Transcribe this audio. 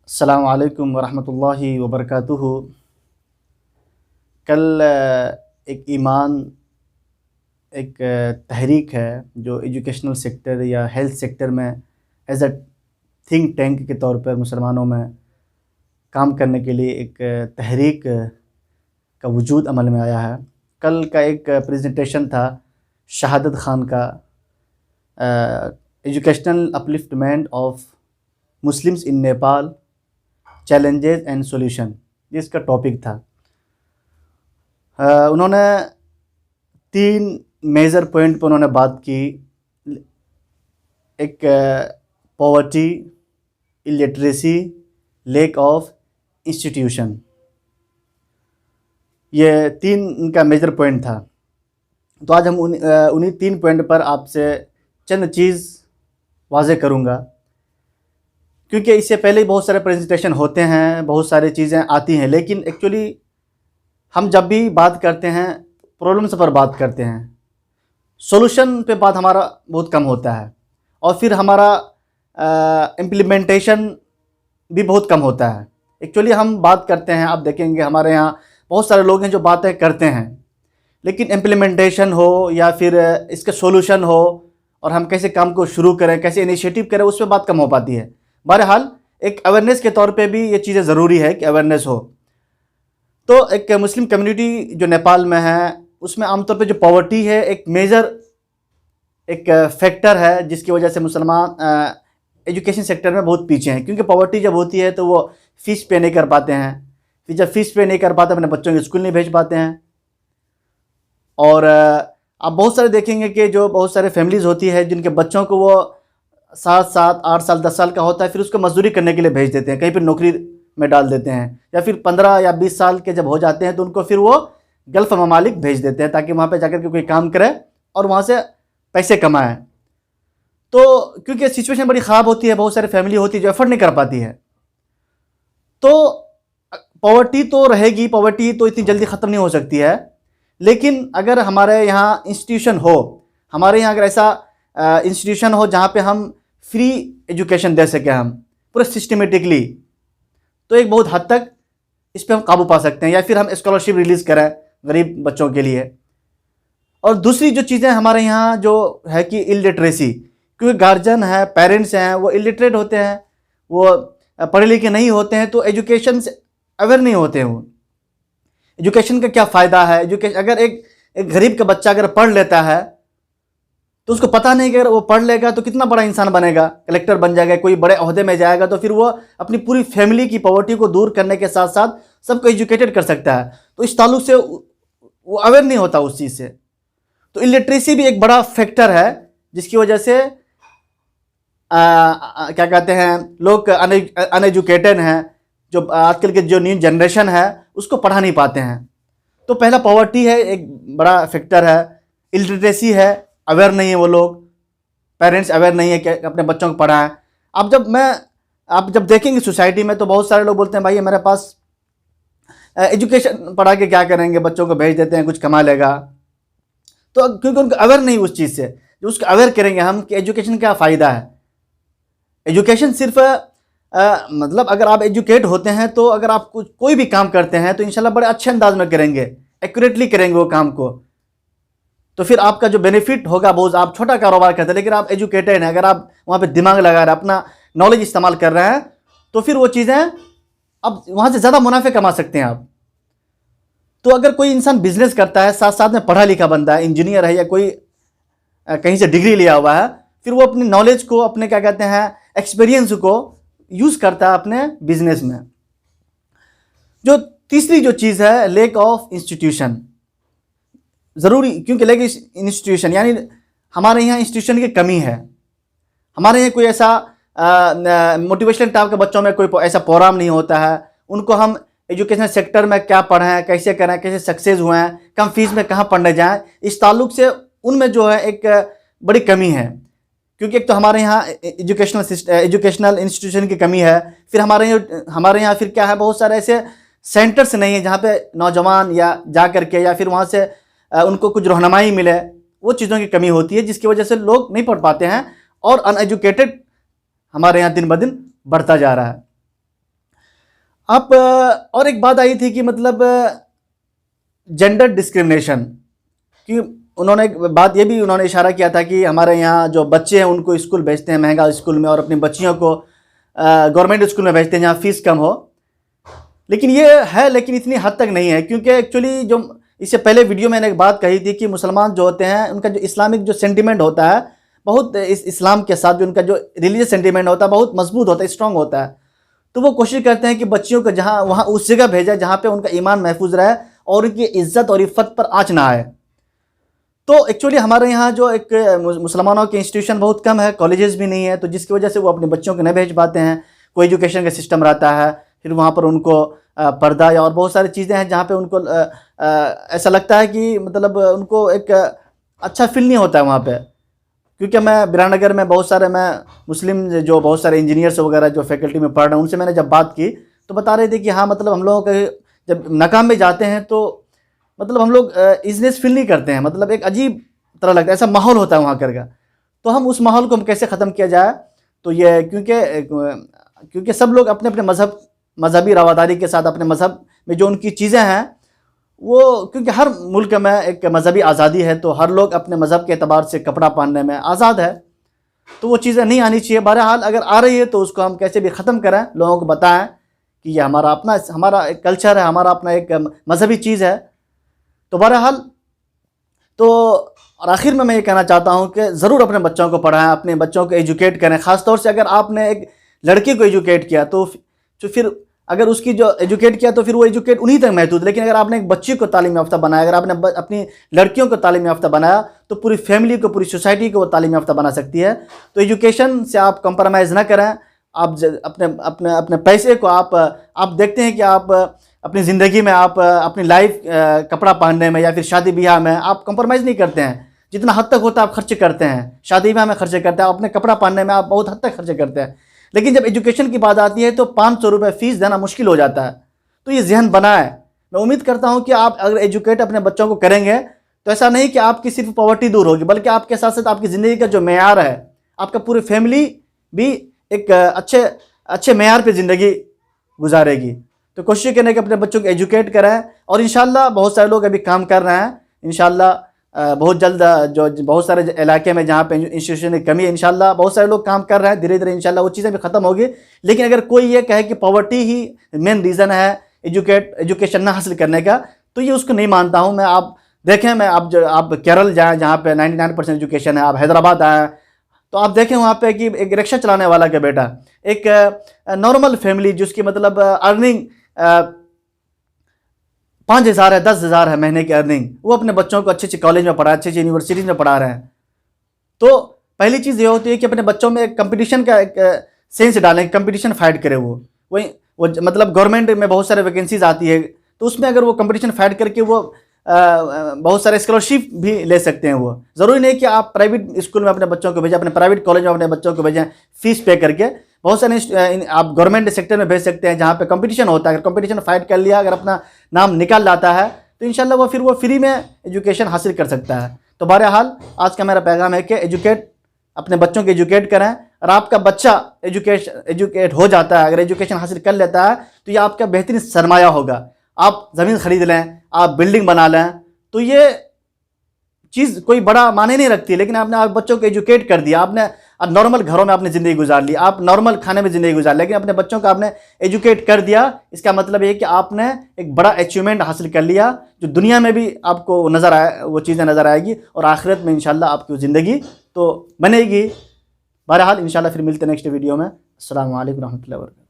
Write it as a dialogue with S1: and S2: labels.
S1: अस्सलामु अलैकुम वरहमतुल्लाहि वबरकातुहू। कल एक ईमान एक तहरीक है जो एजुकेशनल सेक्टर या हेल्थ सेक्टर में एज अ थिंक टैंक के तौर पर मुसलमानों में काम करने के लिए एक तहरीक का वजूद अमल में आया है। कल का एक प्रेजेंटेशन था शहादत ख़ान का, educational upliftment of Muslims in Nepal, challenges and solution, ये इसका टॉपिक था। उन्होंने 3 मेजर पॉइंट पर उन्होंने बात की। एक poverty, illiteracy, lack of institution, ये 3 इनका मेजर पॉइंट था। तो आज हम उन्हीं 3 पॉइंट पर आपसे चंद चीज़ वाज़े करूँगा, क्योंकि इससे पहले ही बहुत सारे प्रेजेंटेशन होते हैं, बहुत सारी चीज़ें आती हैं, लेकिन एक्चुअली हम जब भी बात करते हैं प्रॉब्लम्स पर बात करते हैं, सॉल्यूशन पे बात हमारा बहुत कम होता है, और फिर हमारा इम्प्लीमेंटेशन भी बहुत कम होता है। एक्चुअली हम बात करते हैं, आप देखेंगे हमारे यहाँ बहुत सारे लोग हैं जो बातें करते हैं, लेकिन इम्प्लीमेंटेशन हो या फिर इसका सॉल्यूशन हो और हम कैसे काम को शुरू करें, कैसे इनिशिएटिव करें, उस पर बात कम हो पाती है। बहरहाल एक अवेयरनेस के तौर पे भी ये चीज़ें ज़रूरी है कि अवेयरनेस हो। तो एक मुस्लिम कम्युनिटी जो नेपाल में है, उसमें आमतौर पे जो पॉवर्टी है एक मेजर एक फैक्टर है, जिसकी वजह से मुसलमान एजुकेशन सेक्टर में बहुत पीछे हैं। क्योंकि पॉवर्टी जब होती है तो वो फ़ीस पे नहीं कर पाते हैं, फिर जब फ़ीस पे नहीं कर पाते अपने बच्चों को स्कूल नहीं भेज पाते हैं। और आप बहुत सारे देखेंगे कि जो बहुत सारे फैमिलीज़ होती है जिनके बच्चों को वो 7 8 साल 10 साल का होता है, फिर उसको मजदूरी करने के लिए भेज देते हैं, कहीं पर नौकरी में डाल देते हैं, या फिर 15 या 20 साल के जब हो जाते हैं तो उनको फिर वो गल्फ़ ममालिक भेज देते हैं ताकि वहाँ पे जाकर के कोई काम करे और वहाँ से पैसे कमाएं। तो क्योंकि सिचुएशन बड़ी ख़राब होती है, बहुत सारी फैमिली होती है जो एफर्ट नहीं कर पाती है, तो पॉवर्टी तो रहेगी, पॉवर्टी तो इतनी जल्दी ख़त्म नहीं हो सकती है। लेकिन अगर हमारे यहाँ इंस्टीट्यूशन हो, हमारे यहाँ अगर ऐसा इंस्टीट्यूशन हो जहाँ पे हम फ्री एजुकेशन दे सकें, हम पूरे सिस्टमेटिकली, तो एक बहुत हद तक इस पर हम काबू पा सकते हैं। या फिर हम स्कॉलरशिप रिलीज़ करें गरीब बच्चों के लिए। और दूसरी जो चीज़ें हमारे यहाँ जो है कि इलिटरेसी, क्योंकि गार्जियन है, पेरेंट्स हैं, वो इलिटरेट होते हैं, वो पढ़े लिखे नहीं होते हैं, तो एजुकेशन से अवेयर नहीं होते हैं। वो एजुकेशन का क्या फ़ायदा है, एजुकेशन अगर एक गरीब का बच्चा अगर पढ़ लेता है तो उसको पता नहीं कि अगर वो पढ़ लेगा तो कितना बड़ा इंसान बनेगा, कलेक्टर बन जाएगा, कोई बड़े ओहदे में जाएगा, तो फिर वो अपनी पूरी फैमिली की पॉवर्टी को दूर करने के साथ साथ सबको एजुकेटेड कर सकता है। तो इस ताल्लुक से वो अवेयर नहीं होता उस चीज़ से। तो इलिटरेसी भी एक बड़ा फैक्टर है जिसकी वजह से क्या कहते हैं, लोग अनएजुकेटेड हैं, जो आजकल के जो न्यू जनरेशन है उसको पढ़ा नहीं पाते हैं। तो पहला पॉवर्टी है, एक बड़ा फैक्टर है। इलिटरेसी है, अवेयर नहीं है वो लोग, पेरेंट्स अवेयर नहीं है कि अपने बच्चों को पढ़ाएं। आप जब देखेंगे सोसाइटी में तो बहुत सारे लोग बोलते हैं भाई मेरे पास एजुकेशन पढ़ा के क्या करेंगे, बच्चों को भेज देते हैं, कुछ कमा लेगा। तो क्योंकि उनको अवेयर नहीं उस चीज़ से, जो उसको अवेयर करेंगे हम कि एजुकेशन क्या फ़ायदा है। एजुकेशन सिर्फ मतलब अगर आप एजुकेट होते हैं तो अगर आप कोई भी काम करते हैं तो इंशाल्लाह बड़े अच्छे अंदाज में करेंगे, एक्यूरेटली करेंगे वो काम को, तो फिर आपका जो बेनिफिट होगा बहुत। आप छोटा कारोबार करते हैं लेकिन आप एजुकेटेड हैं, अगर आप वहाँ पे दिमाग लगा रहे हैं, अपना नॉलेज इस्तेमाल कर रहे हैं, तो फिर वो चीज़ें अब वहाँ से ज़्यादा मुनाफे कमा सकते हैं आप। तो अगर कोई इंसान बिजनेस करता है, साथ साथ में पढ़ा लिखा बंदा है, इंजीनियर है या कोई कहीं से डिग्री लिया हुआ है, फिर वो अपनी नॉलेज को, अपने क्या कहते हैं एक्सपीरियंस को यूज़ करता है अपने बिजनेस में। जो तीसरी जो चीज़ है, लैक ऑफ इंस्टीट्यूशन, ज़रूरी, क्योंकि लेकिन इंस्टीट्यूशन यानी हमारे यहाँ इंस्टीट्यूशन की कमी है। हमारे यहाँ कोई ऐसा मोटिवेशनल टाइप के बच्चों में कोई ऐसा प्रोग्राम नहीं होता है। उनको हम एजुकेशन सेक्टर में क्या पढ़ें, कैसे करें, कैसे सक्सेस हुए हैं, कम फीस में कहाँ पढ़ने जाएं, इस ताल्लुक से उनमें जो है एक बड़ी कमी है। क्योंकि एक तो हमारे यहाँ एजुकेशनल इंस्टीट्यूशन की कमी है, फिर हमारे यहाँ फिर क्या है, बहुत सारे ऐसे सेंटर्स नहीं है जहाँ पे नौजवान या जा करके या फिर वहाँ से उनको कुछ रहनुमाई मिले, वो चीज़ों की कमी होती है, जिसकी वजह से लोग नहीं पढ़ पाते हैं और अनएजुकेटेड हमारे यहाँ दिन ब दिन बढ़ता जा रहा है। आप और एक बात आई थी कि मतलब जेंडर डिस्क्रिमिनेशन कि उन्होंने एक बात ये भी उन्होंने इशारा किया था कि हमारे यहाँ जो बच्चे हैं उनको स्कूल भेजते हैं महंगा स्कूल में और अपनी बच्चियों को गवर्नमेंट स्कूल में भेजते हैं जहाँ फ़ीस कम हो। लेकिन ये है, लेकिन इतनी हद तक नहीं है, क्योंकि एक्चुअली जो इससे पहले वीडियो मैंने एक बात कही थी कि मुसलमान जो होते हैं उनका जो इस्लामिक जो सेंटिमेंट होता है बहुत इस इस्लाम के साथ जो उनका जो रिलीजियस सेंटिमेंट होता है बहुत मजबूत होता है, स्ट्रांग होता है। तो वो कोशिश करते हैं कि बच्चियों को जहाँ वहाँ उस जगह भेजा जहाँ पे उनका ईमान महफूज रहे और उनकी इज्जत और इफ़्फ़त पर आँच ना आए। तो एक्चुअली हमारे यहाँ जो एक मुसलमानों के इंस्टीट्यूशन बहुत कम है, कॉलेजेस भी नहीं है, तो जिसकी वजह से वो अपने बच्चों को नहीं भेज पाते हैं। कोई एजुकेशन का सिस्टम रहता है, फिर वहाँ पर उनको पर्दा या और बहुत सारी चीज़ें हैं जहाँ पे उनको ऐसा लगता है कि मतलब उनको एक अच्छा फील नहीं होता है वहाँ पे। क्योंकि मैं बिरानगर में बहुत सारे मैं मुस्लिम जो बहुत सारे इंजीनियर्स वगैरह जो फैकल्टी में पढ़ रहे हैं उनसे मैंने जब बात की तो बता रहे थे कि हाँ मतलब हम लोगों के जब नाकाम में जाते हैं तो मतलब हम लोग ईज़नेस फील नहीं करते हैं, मतलब एक अजीब तरह लगता है, ऐसा माहौल होता है वहाँ कर का। तो हम उस माहौल को हम कैसे ख़त्म किया जाए, तो ये क्योंकि सब लोग अपने अपने मजहबी रवादारी के साथ अपने मज़हब में जो उनकी चीज़ें हैं वो, क्योंकि हर मुल्क में एक मजहबी आज़ादी है तो हर लोग अपने मज़हब के अतबार से कपड़ा पहनने में आज़ाद है, तो वो चीज़ें नहीं आनी चाहिए। बहरहाल अगर आ रही है तो उसको हम कैसे भी ख़त्म करें, लोगों को बताएं कि ये हमारा एक कल्चर है, हमारा अपना एक मजहबी चीज़ है। तो बहरहाल तो और आखिर में मैं ये कहना चाहता हूँ कि ज़रूर अपने बच्चों को पढ़ाएं, अपने बच्चों को एजुकेट करें। ख़ास तौर से अगर आपने एक लड़की को एजुकेट किया तो फिर अगर उसकी जो एजुकेट किया तो फिर वो एजुकेट उन्हीं तक महदूद। लेकिन अगर आपने एक बच्ची को तालीम याफ्ता बनाया, अगर आपने अपनी लड़कियों को तालीम याफ्ता बनाया तो पूरी फैमिली को, पूरी सोसाइटी को वो तालीम याफ्ता बना सकती है। तो एजुकेशन से आप कंप्रोमाइज़ ना करें। आप अपने अपने अपने पैसे को आप देखते हैं कि आप अपनी ज़िंदगी में आप अपनी लाइफ कपड़ा पहनने में या फिर शादी ब्याह में आप कंप्रोमाइज़ नहीं करते हैं। जितना हद तक होता है आप खर्च करते हैं, शादी ब्याह में खर्चे करते हैं, अपने कपड़ा पहनने में आप बहुत हद तक खर्चे करते हैं। लेकिन जब एजुकेशन की बात आती है तो 500 रुपये फ़ीस देना मुश्किल हो जाता है। तो ये जहन बनाए। मैं उम्मीद करता हूँ कि आप अगर एजुकेट अपने बच्चों को करेंगे तो ऐसा नहीं कि आपकी सिर्फ पॉवर्टी दूर होगी, बल्कि आपके साथ साथ आपकी ज़िंदगी का जो मेयार है, आपका पूरी फैमिली भी एक अच्छे मेयार पे ज़िंदगी गुजारेगी। तो कोशिश करें कि अपने बच्चों को एजुकेट करें और इंशाल्लाह बहुत सारे लोग अभी काम कर रहे हैं। इंशाल्लाह बहुत जल्द जो बहुत सारे इलाके में जहाँ पे इंस्टीट्यूशन की कमी है, इंशाल्लाह बहुत सारे लोग काम कर रहे हैं। धीरे धीरे इंशाल्लाह वो चीज़ें भी ख़त्म होगी। लेकिन अगर कोई ये कहे कि पॉवर्टी ही मेन रीज़न है एजुकेशन ना हासिल करने का, तो ये उसको नहीं मानता हूँ मैं। आप देखें, मैं आप केरल जाएँ जहाँ पे 99% एजुकेशन है, आप हैदराबाद आएँ तो आप देखें वहाँ पे कि एक रिक्शा चलाने वाला का बेटा, एक नॉर्मल फैमिली जिसकी मतलब अर्निंग 5,000 है, 10,000 है महीने की अर्निंग, वो अपने बच्चों को अच्छे अच्छे कॉलेज में पढ़ा, अच्छी अच्छी यूनिवर्सिटीज़ में पढ़ा रहे हैं। तो पहली चीज़ ये होती है कि अपने बच्चों में एक कंपटीशन का एक सेंस डालें, कंपटीशन फाइट करे। वो मतलब गवर्नमेंट में बहुत सारे वैकेंसीज आती है तो उसमें अगर वो कंपटीशन फाइट करके वो बहुत सारे स्कॉलरशिप भी ले सकते हैं। वो ज़रूरी नहीं कि आप प्राइवेट स्कूल में अपने बच्चों को भेजें, अपने प्राइवेट कॉलेज में अपने बच्चों को भेजें फ़ीस पे करके। बहुत सारे आप गवर्नमेंट सेक्टर में भेज सकते हैं जहाँ पे कंपटीशन होता है। अगर कंपटीशन फाइट कर लिया, अगर अपना नाम निकाल लाता है तो इंशाल्लाह वो फ्री में एजुकेशन हासिल कर सकता है। तो बहरहाल आज का मेरा पैगाम है कि अपने बच्चों को एजुकेट करें। और आपका बच्चा एजुकेट हो जाता है, अगर एजुकेशन हासिल कर लेता है तो ये आपका बेहतरीन सरमाया होगा। आप ज़मीन ख़रीद लें, आप बिल्डिंग बना लें, तो ये चीज़ कोई बड़ा माने नहीं रखती। लेकिन आपने आप बच्चों को एजुकेट कर दिया, आपने नॉर्मल घरों में आपने ज़िंदगी गुजार ली, आप नॉर्मल खाने में ज़िंदगी गुजार, लेकिन अपने बच्चों को आपने एजुकेट कर दिया। इसका मतलब ये है कि आपने एक बड़ा अचीवमेंट हासिल कर लिया जो दुनिया में भी आपको नज़र आए, वो चीज़ें नज़र आएगी और आखिरत में इंशाल्लाह आपकी ज़िंदगी तो बनेगी। बहरहाल इंशाल्लाह फिर मिलते हैं नेक्स्ट वीडियो में। अस्सलामु अलैकुम रहमतुल्लाहि व बरकातहू।